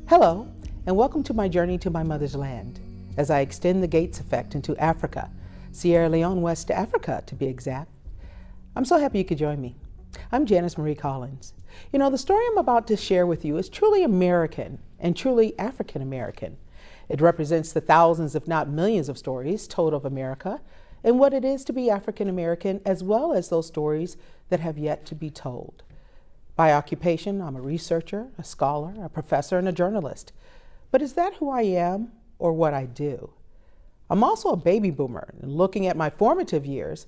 Hello, and welcome to my journey to my mother's land, as I extend the Gates effect into Africa, Sierra Leone, West Africa to be exact. I'm so happy you could join me. I'm Janice Marie Collins. You know, the story I'm about to share with you is truly American and truly African American. It represents the thousands, if not millions, of stories told of America and what it is to be African American, as well as those stories that have yet to be told. By occupation, I'm a researcher, a scholar, a professor, and a journalist. But is that who I am or what I do? I'm also a baby boomer, and looking at my formative years,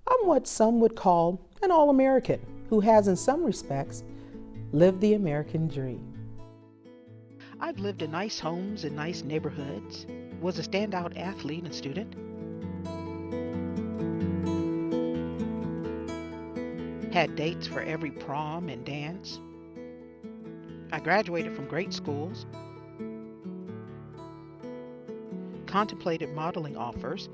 I'm what some would call an all-American who has, in some respects, lived the American dream. I've lived in nice homes and nice neighborhoods, was a standout athlete and student, had dates for every prom and dance. I graduated from great schools, contemplated modeling offers,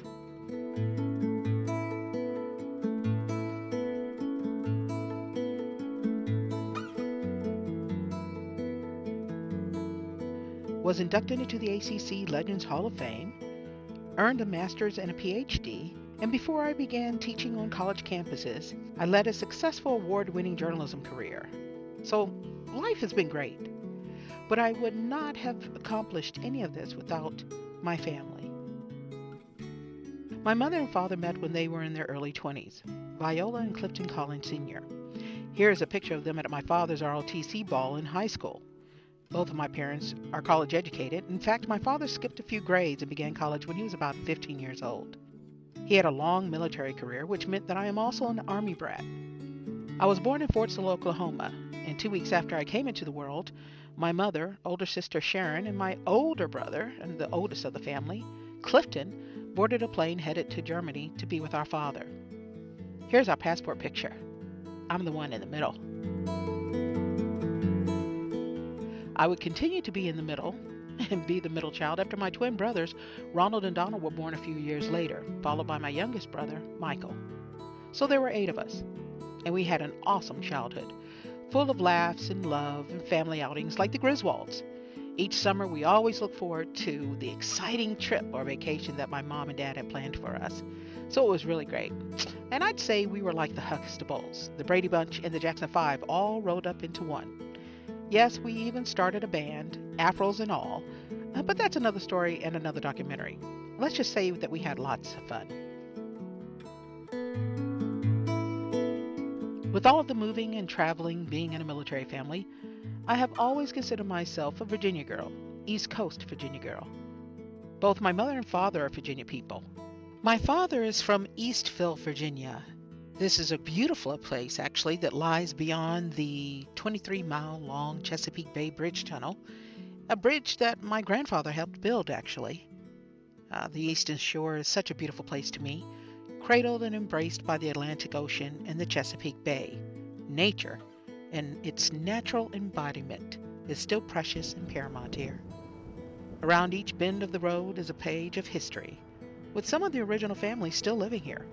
was inducted into the ACC Legends Hall of Fame, earned a master's and a PhD, and before I began teaching on college campuses, I led a successful award-winning journalism career. So life has been great, but I would not have accomplished any of this without my family. My mother and father met when they were in their early 20s, Viola and Clifton Collins Sr. Here is a picture of them at my father's ROTC ball in high school. Both of my parents are college educated. In fact, my father skipped a few grades and began college when he was about 15 years old. He had a long military career, which meant that I am also an Army brat. I was born in Fort Sill, Oklahoma, and 2 weeks after I came into the world, my mother, older sister Sharon, and my older brother, and the oldest of the family, Clifton, boarded a plane headed to Germany to be with our father. Here's our passport picture. I'm the one in the middle. I would continue to be in the middle and be the middle child after my twin brothers, Ronald and Donald, were born a few years later, followed by my youngest brother, Michael. So there were 8 of us, and we had an awesome childhood, full of laughs and love and family outings like the Griswolds. Each summer, we always looked forward to the exciting trip or vacation that my mom and dad had planned for us. So it was really great. And I'd say we were like the Huxtables, the Brady Bunch, and the Jackson 5 all rolled up into one. Yes, we even started a band, afros and all, but that's another story and another documentary. Let's just say that we had lots of fun. With all of the moving and traveling, being in a military family, I have always considered myself a Virginia girl, East Coast Virginia girl. Both my mother and father are Virginia people. My father is from Eastville, Virginia. This is a beautiful place, actually, that lies beyond the 23-mile-long Chesapeake Bay Bridge Tunnel, a bridge that my grandfather helped build, actually. The Eastern Shore is such a beautiful place to me, cradled and embraced by the Atlantic Ocean and the Chesapeake Bay. Nature, and its natural embodiment, is still precious and paramount here. Around each bend of the road is a page of history, with some of the original families still living here.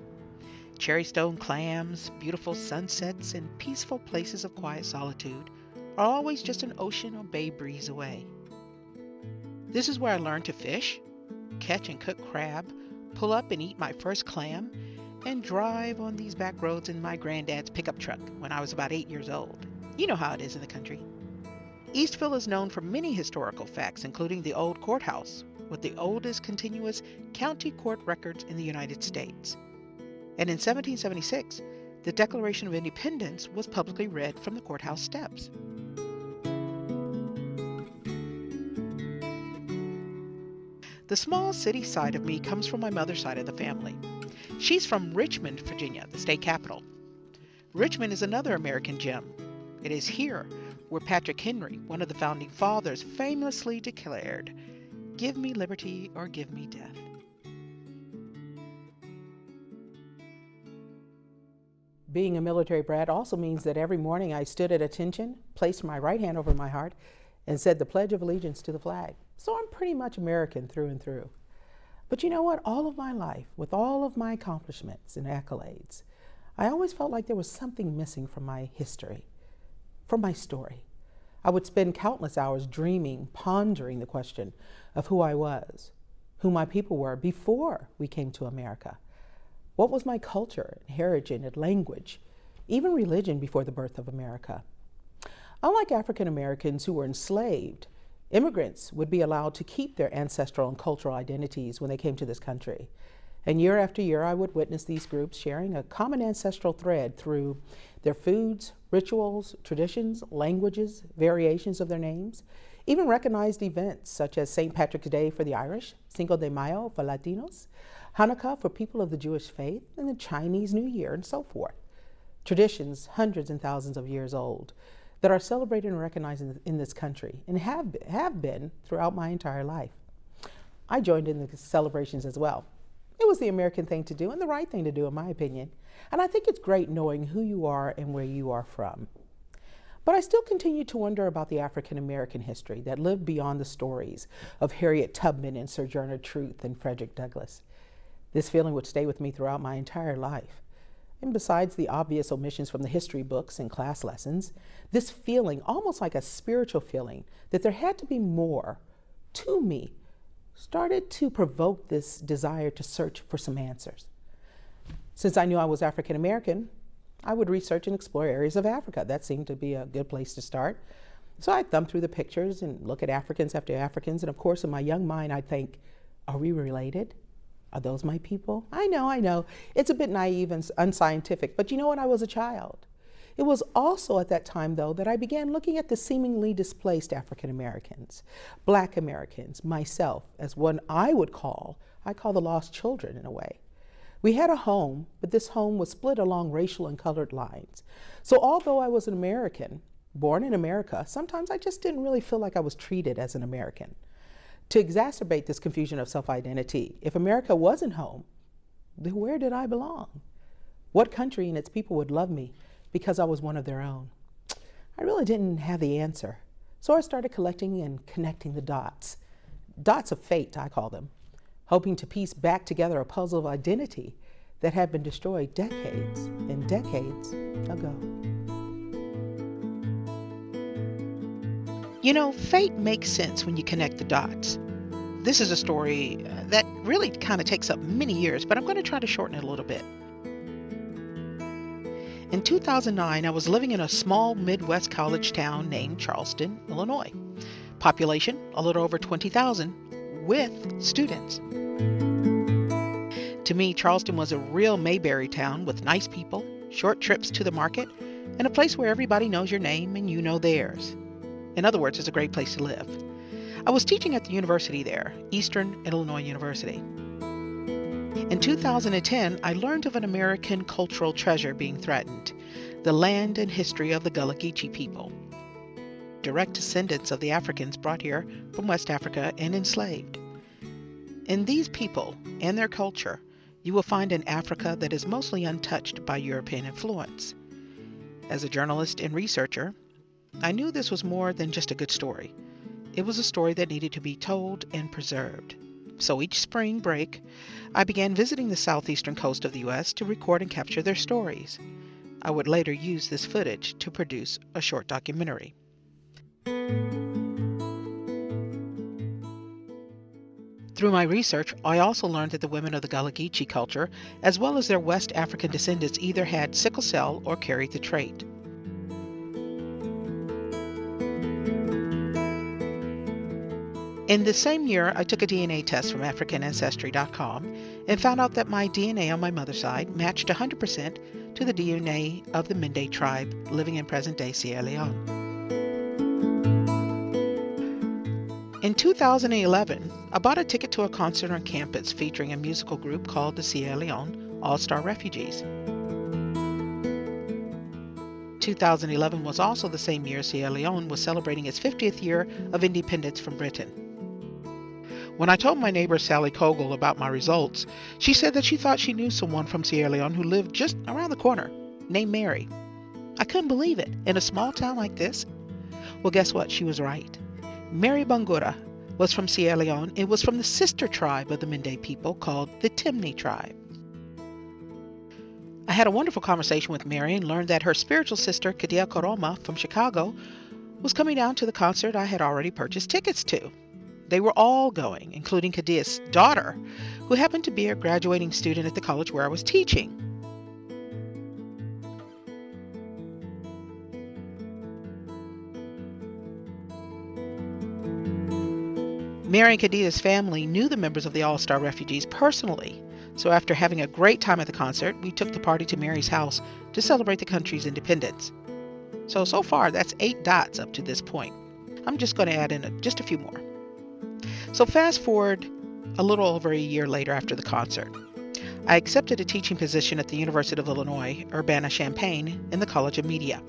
Cherrystone clams, beautiful sunsets, and peaceful places of quiet solitude are always just an ocean or bay breeze away. This is where I learned to fish, catch and cook crab, pull up and eat my first clam, and drive on these back roads in my granddad's pickup truck when I was about 8 years old. You know how it is in the country. Eastville is known for many historical facts, including the old courthouse, with the oldest continuous county court records in the United States. And in 1776, the Declaration of Independence was publicly read from the courthouse steps. The small city side of me comes from my mother's side of the family. She's from Richmond, Virginia, the state capital. Richmond is another American gem. It is here where Patrick Henry, one of the founding fathers, famously declared, "Give me liberty or give me death." Being a military brat also means that every morning I stood at attention, placed my right hand over my heart, and said the Pledge of Allegiance to the flag. So I'm pretty much American through and through. But you know what? All of my life, with all of my accomplishments and accolades, I always felt like there was something missing from my history, from my story. I would spend countless hours dreaming, pondering the question of who I was, who my people were before we came to America. What was my culture, and heritage, and language, even religion before the birth of America? Unlike African Americans who were enslaved, immigrants would be allowed to keep their ancestral and cultural identities when they came to this country. And year after year, I would witness these groups sharing a common ancestral thread through their foods, rituals, traditions, languages, variations of their names, even recognized events such as St. Patrick's Day for the Irish, Cinco de Mayo for Latinos, Hanukkah for people of the Jewish faith, and the Chinese New Year, and so forth. Traditions hundreds and thousands of years old that are celebrated and recognized in this country and have been throughout my entire life. I joined in the celebrations as well. It was the American thing to do and the right thing to do, in my opinion. And I think it's great knowing who you are and where you are from. But I still continue to wonder about the African American history that lived beyond the stories of Harriet Tubman and Sojourner Truth and Frederick Douglass. This feeling would stay with me throughout my entire life. And besides the obvious omissions from the history books and class lessons, this feeling, almost like a spiritual feeling, that there had to be more to me, started to provoke this desire to search for some answers. Since I knew I was African American, I would research and explore areas of Africa. That seemed to be a good place to start. So I'd thumb through the pictures and look at Africans after Africans. And of course, in my young mind, I'd think, are we related? Are those my people? I know. It's a bit naive and unscientific, but you know what? I was a child. It was also at that time, though, that I began looking at the seemingly displaced African Americans, Black Americans, myself, as one I call the lost children in a way. We had a home, but this home was split along racial and colored lines. So although I was an American, born in America, sometimes I just didn't really feel like I was treated as an American. To exacerbate this confusion of self-identity, if America wasn't home, then where did I belong? What country and its people would love me because I was one of their own? I really didn't have the answer. So I started collecting and connecting the dots. Dots of fate, I call them, hoping to piece back together a puzzle of identity that had been destroyed decades and decades ago. You know, fate makes sense when you connect the dots. This is a story that really kind of takes up many years, but I'm going to try to shorten it a little bit. In 2009, I was living in a small Midwest college town named Charleston, Illinois. Population, a little over 20,000, with students. To me, Charleston was a real Mayberry town with nice people, short trips to the market, and a place where everybody knows your name and you know theirs. In other words, it's a great place to live. I was teaching at the university there, Eastern Illinois University. In 2010, I learned of an American cultural treasure being threatened, the land and history of the Gullah Geechee people, direct descendants of the Africans brought here from West Africa and enslaved. In these people and their culture, you will find an Africa that is mostly untouched by European influence. As a journalist and researcher, I knew this was more than just a good story. It was a story that needed to be told and preserved. So each spring break, I began visiting the southeastern coast of the U.S. to record and capture their stories. I would later use this footage to produce a short documentary. Through my research, I also learned that the women of the Gullah Geechee culture, as well as their West African descendants, either had sickle cell or carried the trait. In the same year, I took a DNA test from AfricanAncestry.com and found out that my DNA on my mother's side matched 100% to the DNA of the Mende tribe living in present-day Sierra Leone. In 2011, I bought a ticket to a concert on campus featuring a musical group called the Sierra Leone All-Star Refugees. 2011 was also the same year Sierra Leone was celebrating its 50th year of independence from Britain. When I told my neighbor Sally Kogel about my results, she said that she thought she knew someone from Sierra Leone who lived just around the corner, named Mary. I couldn't believe it. In a small town like this? Well, guess what? She was right. Mary Bangura was from Sierra Leone. It was from the sister tribe of the Mende people called the Timni tribe. I had a wonderful conversation with Mary and learned that her spiritual sister, Kadia Koroma from Chicago, was coming down to the concert I had already purchased tickets to. They were all going, including Khadia's daughter, who happened to be a graduating student at the college where I was teaching. Mary and Khadia's family knew the members of the All-Star refugees personally, so after having a great time at the concert, we took the party to Mary's house to celebrate the country's independence. So far, that's 8 dots up to this point. I'm just going to add in just a few more. So fast forward a little over a year later after the concert. I accepted a teaching position at the University of Illinois, Urbana-Champaign, in the College of Media.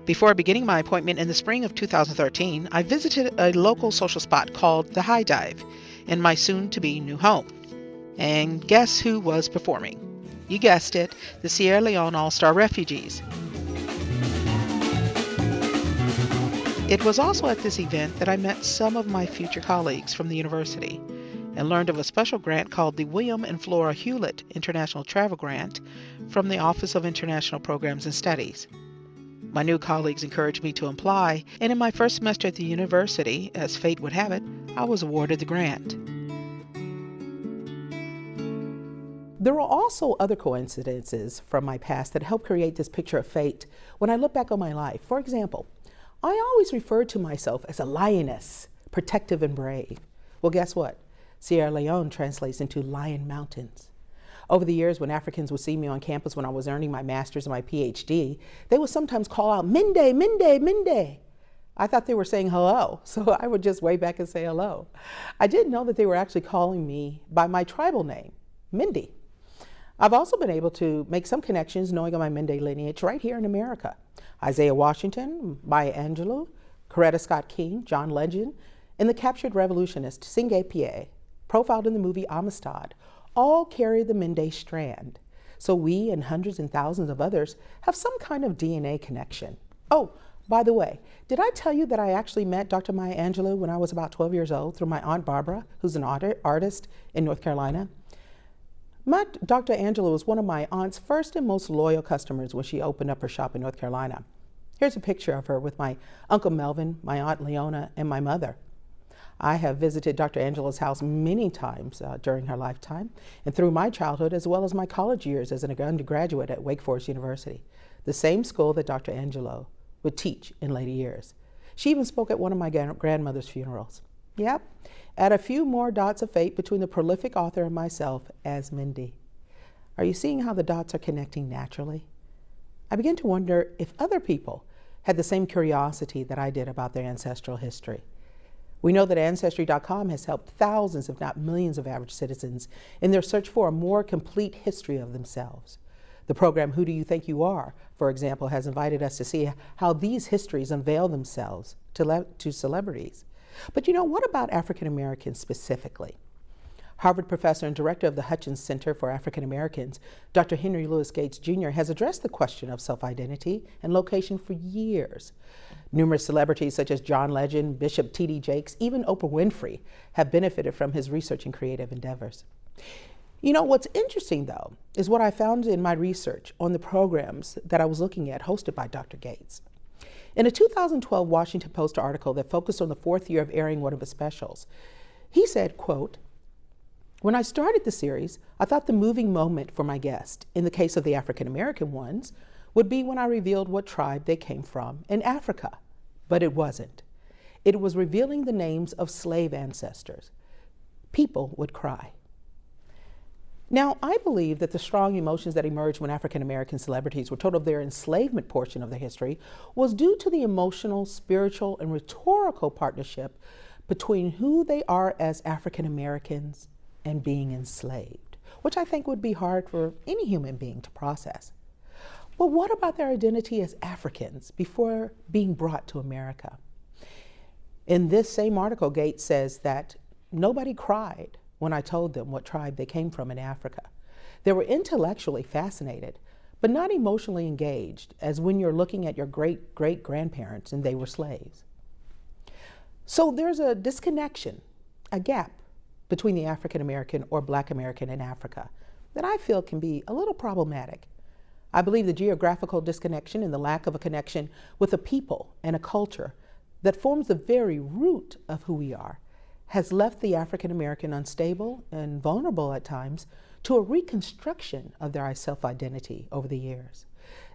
Before beginning my appointment in the spring of 2013, I visited a local social spot called the High Dive in my soon-to-be new home. And guess who was performing? You guessed it, the Sierra Leone All-Star Refugees. It was also at this event that I met some of my future colleagues from the university and learned of a special grant called the William and Flora Hewlett International Travel Grant from the Office of International Programs and Studies. My new colleagues encouraged me to apply, and in my first semester at the university, as fate would have it, I was awarded the grant. There were also other coincidences from my past that helped create this picture of fate when I look back on my life. For example, I always referred to myself as a lioness, protective and brave. Well, guess what? Sierra Leone translates into Lion Mountains. Over the years, when Africans would see me on campus when I was earning my master's and my PhD, they would sometimes call out, Minde, Minde, Minde. I thought they were saying hello, so I would just wave back and say hello. I didn't know that they were actually calling me by my tribal name, Mindy. I've also been able to make some connections knowing of my Mende lineage right here in America. Isaiah Washington, Maya Angelou, Coretta Scott King, John Legend, and the captured revolutionist Singe Pie, profiled in the movie Amistad, all carry the Mende strand. So we and hundreds and thousands of others have some kind of DNA connection. Oh, by the way, did I tell you that I actually met Dr. Maya Angelou when I was about 12 years old through my Aunt Barbara, who's an artist in North Carolina? Dr. Angelou was one of my aunt's first and most loyal customers when she opened up her shop in North Carolina. Here's a picture of her with my Uncle Melvin, my Aunt Leona, and my mother. I have visited Dr. Angelou's house many times during her lifetime and through my childhood as well as my college years as an undergraduate at Wake Forest University, the same school that Dr. Angelou would teach in later years. She even spoke at one of my grandmother's funerals. Yep, add a few more dots of fate between the prolific author and myself as Mindy. Are you seeing how the dots are connecting naturally? I begin to wonder if other people had the same curiosity that I did about their ancestral history. We know that Ancestry.com has helped thousands, if not millions, of average citizens in their search for a more complete history of themselves. The program Who Do You Think You Are, for example, has invited us to see how these histories unveil themselves to celebrities. But what about African Americans specifically? Harvard professor and director of the Hutchins Center for African Americans, Dr. Henry Louis Gates Jr., has addressed the question of self-identity and location for years. Numerous celebrities such as John Legend, Bishop T.D. Jakes, even Oprah Winfrey have benefited from his research and creative endeavors. What's interesting, though, is what I found in my research on the programs that I was looking at hosted by Dr. Gates. In a 2012 Washington Post article that focused on the 4th year of airing one of his specials, he said, quote, "When I started the series, I thought the moving moment for my guest, in the case of the African American ones, would be when I revealed what tribe they came from in Africa. But it wasn't. It was revealing the names of slave ancestors. People would cry." Now, I believe that the strong emotions that emerged when African American celebrities were told of their enslavement portion of their history was due to the emotional, spiritual, and rhetorical partnership between who they are as African Americans and being enslaved, which I think would be hard for any human being to process. But what about their identity as Africans before being brought to America? In this same article, Gates says that nobody cried when I told them what tribe they came from in Africa. They were intellectually fascinated, but not emotionally engaged, as when you're looking at your great-great-grandparents and they were slaves. So there's a disconnection, a gap between the African American or Black American in Africa that I feel can be a little problematic. I believe the geographical disconnection and the lack of a connection with a people and a culture that forms the very root of who we are has left the African American unstable and vulnerable at times to a reconstruction of their self-identity over the years,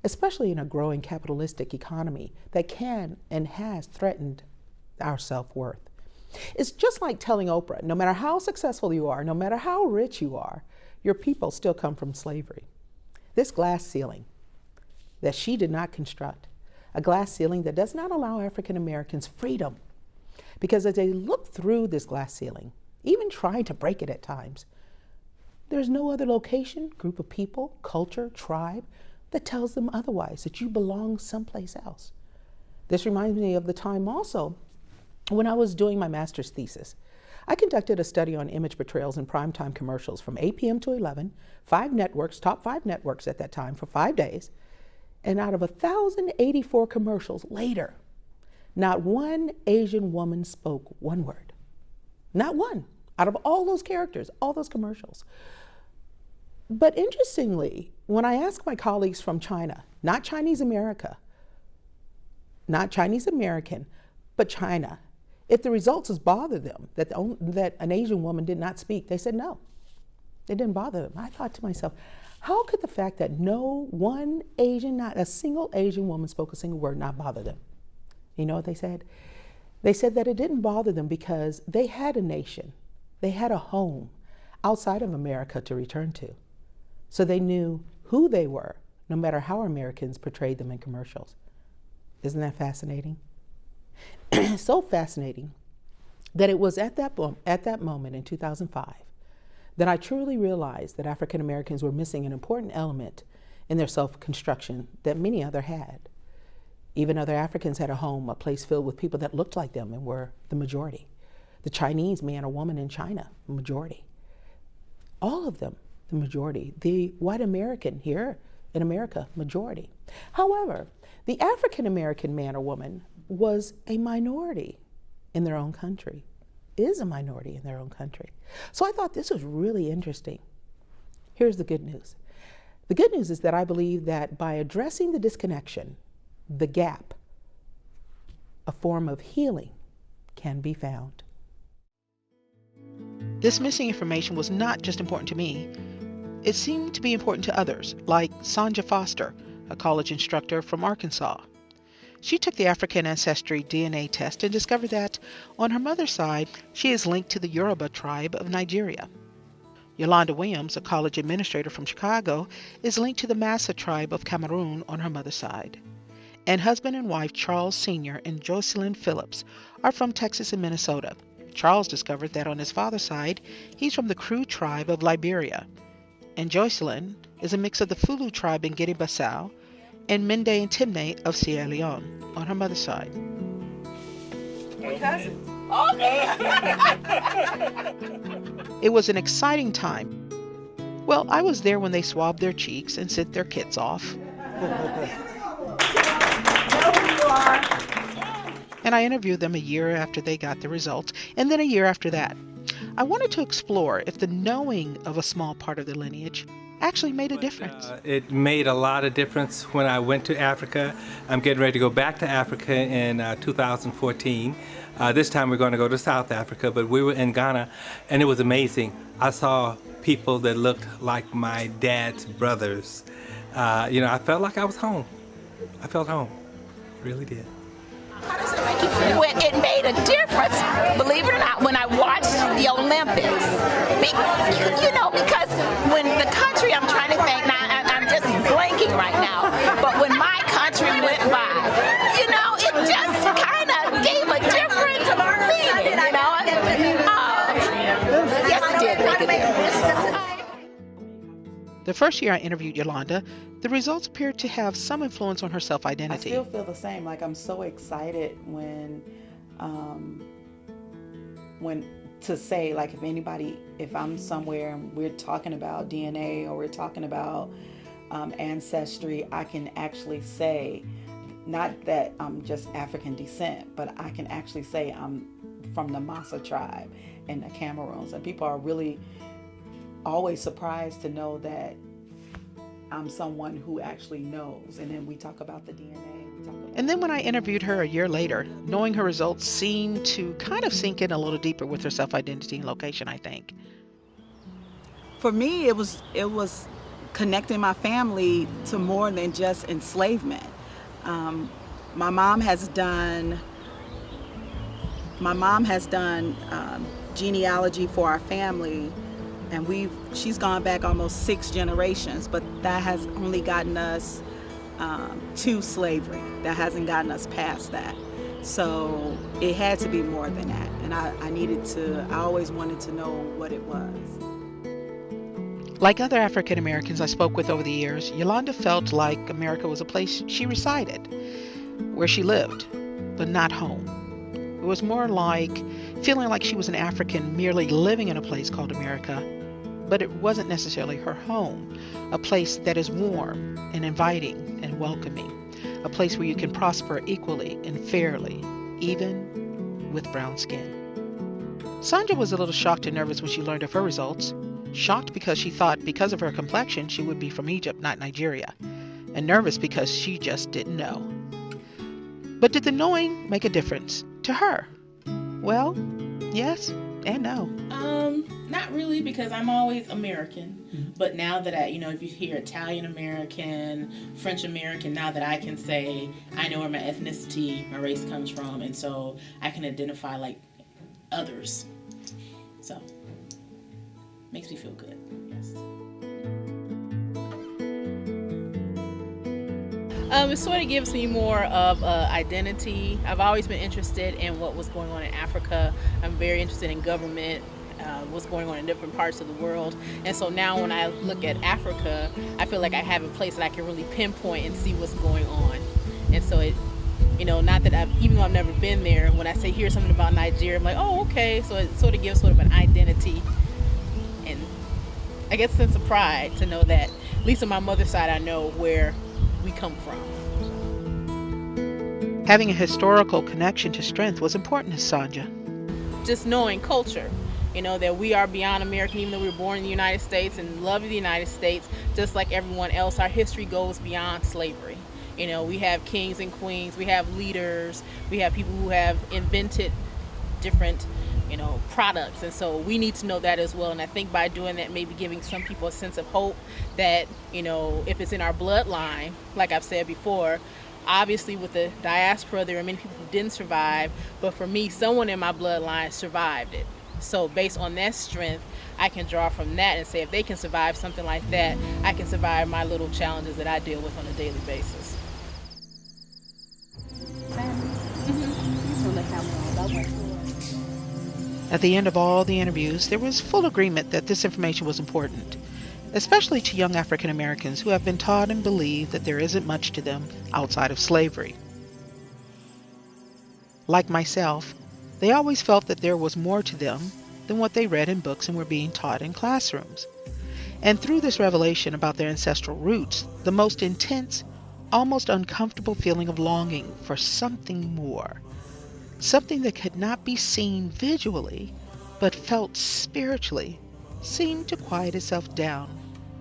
especially in a growing capitalistic economy that can and has threatened our self-worth. It's just like telling Oprah, no matter how successful you are, no matter how rich you are, your people still come from slavery. This glass ceiling that she did not construct, a glass ceiling that does not allow African Americans freedom, because as they look through this glass ceiling, even trying to break it at times, there's no other location, group of people, culture, tribe that tells them otherwise, that you belong someplace else. This reminds me of the time also when I was doing my master's thesis. I conducted a study on image portrayals in primetime commercials from 8 p.m. to 11, 5 networks, top 5 networks at that time for 5 days. And out of 1,084 commercials later, not one Asian woman spoke one word. Not one, out of all those characters, all those commercials. But interestingly, when I asked my colleagues from China, not Chinese America, not Chinese American, but China, if the results has bothered them, that an Asian woman did not speak, they said no. It didn't bother them. I thought to myself, how could the fact that no one Asian, not a single Asian woman spoke a single word, not bother them? You know what they said? They said that it didn't bother them because they had a nation, they had a home outside of America to return to. So they knew who they were, no matter how Americans portrayed them in commercials. Isn't that fascinating? So fascinating that it was at that moment in 2005 that I truly realized that African Americans were missing an important element in their self-construction that many others had. Even other Africans had a home, a place filled with people that looked like them and were the majority. The Chinese man or woman in China, majority. All of them, the majority. The white American here in America, majority. However, the African American man or woman was a minority in their own country, is a minority in their own country. So I thought this was really interesting. Here's the good news. The good news is that I believe that by addressing the disconnection, the gap, a form of healing can be found. This missing information was not just important to me. It seemed to be important to others, like Sonja Foster, a college instructor from Arkansas. She took the African ancestry DNA test and discovered that, on her mother's side, she is linked to the Yoruba tribe of Nigeria. Yolanda Williams, a college administrator from Chicago, is linked to the Massa tribe of Cameroon on her mother's side. And husband and wife Charles Sr. and Jocelyn Phillips are from Texas and Minnesota. Charles discovered that on his father's side, he's from the Kru tribe of Liberia. And Jocelyn is a mix of the Fulu tribe in Guinea-Bissau and Mende and Timne of Sierra Leone on her mother's side. We're cousins. It was an exciting time. Well, I was there when they swabbed their cheeks and sent their kits off. And I interviewed them a year after they got the results, and then a year after that. I wanted to explore if the knowing of a small part of the lineage actually made a difference. It made a lot of difference when I went to Africa. I'm getting ready to go back to Africa in 2014. This time we're going to go to South Africa, but we were in Ghana, and it was amazing. I saw people that looked like my dad's brothers. I felt like I was home. I felt home. Really did. How does it make you feel? Well, it made a difference, believe it or not, when I watched the Olympics. Because when the country, I'm trying to think now, I'm just blanking right now, but when my country went by, it just kind of gave a different feeling, yes, it did make a difference. The first year I interviewed Yolanda, the results appeared to have some influence on her self-identity. I still feel the same. Like, I'm so excited when to say, like, if I'm somewhere and we're talking about DNA or we're talking about ancestry, I can actually say, not that I'm just African descent, but I can actually say I'm from the Massa tribe in the Cameroons. And people are really always surprised to know that I'm someone who actually knows. And then we talk about the DNA. And then when I interviewed her a year later, knowing her results seemed to kind of sink in a little deeper with her self-identity and location, I think. For me, it was connecting my family to more than just enslavement. My mom has done genealogy for our family, and she's gone back almost 6 generations, but that has only gotten us to slavery. That hasn't gotten us past that. So it had to be more than that, and I always wanted to know what it was. Like other African Americans I spoke with over the years, Yolanda felt like America was a place she resided, where she lived, but not home. It was more like feeling like she was an African merely living in a place called America, but it wasn't necessarily her home, a place that is warm and inviting and welcoming, a place where you can prosper equally and fairly, even with brown skin. Sandra was a little shocked and nervous when she learned of her results. Shocked because she thought because of her complexion she would be from Egypt, not Nigeria, and nervous because she just didn't know. But did the knowing make a difference to her? Well, yes and no. Not really, because I'm always American. But now that if you hear Italian American, French American, now that I can say I know where my ethnicity, my race comes from, and so I can identify like others. So makes me feel good. Yes. It sort of gives me more of identity. I've always been interested in what was going on in Africa. I'm very interested in government, what's going on in different parts of the world. And so now when I look at Africa, I feel like I have a place that I can really pinpoint and see what's going on. And so it, not that even though I've never been there, when I hear something about Nigeria, I'm like, oh, okay. So it sort of gives sort of an identity and I guess a sense of pride to know that, at least on my mother's side, I know where we come from. Having a historical connection to strength was important to Sandra. Just knowing culture, that we are beyond American, even though we were born in the United States and love the United States, just like everyone else, our history goes beyond slavery. We have kings and queens, we have leaders, we have people who have invented different products, and so we need to know that as well. And I think by doing that, maybe giving some people a sense of hope that if it's in our bloodline, like I've said before, obviously with the diaspora there are many people who didn't survive, but for me, someone in my bloodline survived it. So based on that strength, I can draw from that and say if they can survive something like that, I can survive my little challenges that I deal with on a daily basis. At the end of all the interviews, there was full agreement that this information was important, especially to young African Americans who have been taught and believe that there isn't much to them outside of slavery. Like myself, they always felt that there was more to them than what they read in books and were being taught in classrooms. And through this revelation about their ancestral roots, the most intense, almost uncomfortable feeling of longing for something more, something that could not be seen visually, but felt spiritually, seemed to quiet itself down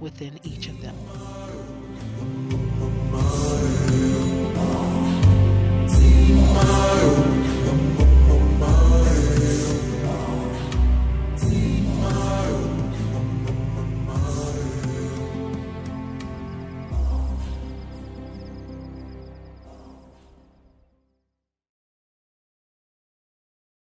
within each of them.